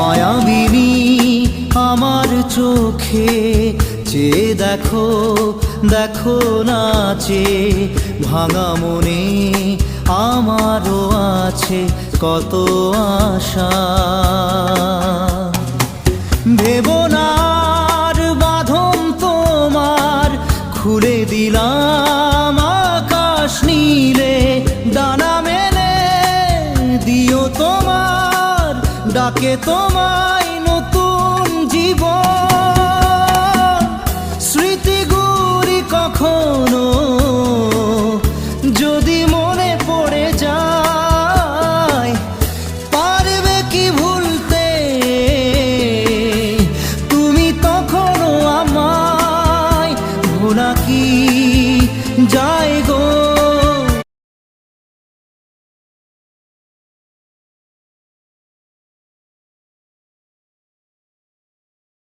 মায়াবিনী আমার চোখে চেয়ে দেখো, দেখো নাচে ভাঙা মনে আমারও আছে কত আশা। ভেবো না আর বাঁধন তোমার, খুলে দিলাম আকাশ নীলে, ডানা মেলে দিও তোমার ডাকে তোমায় নতুন জীবন। স্মৃতিগুলি কখনো যদি মনে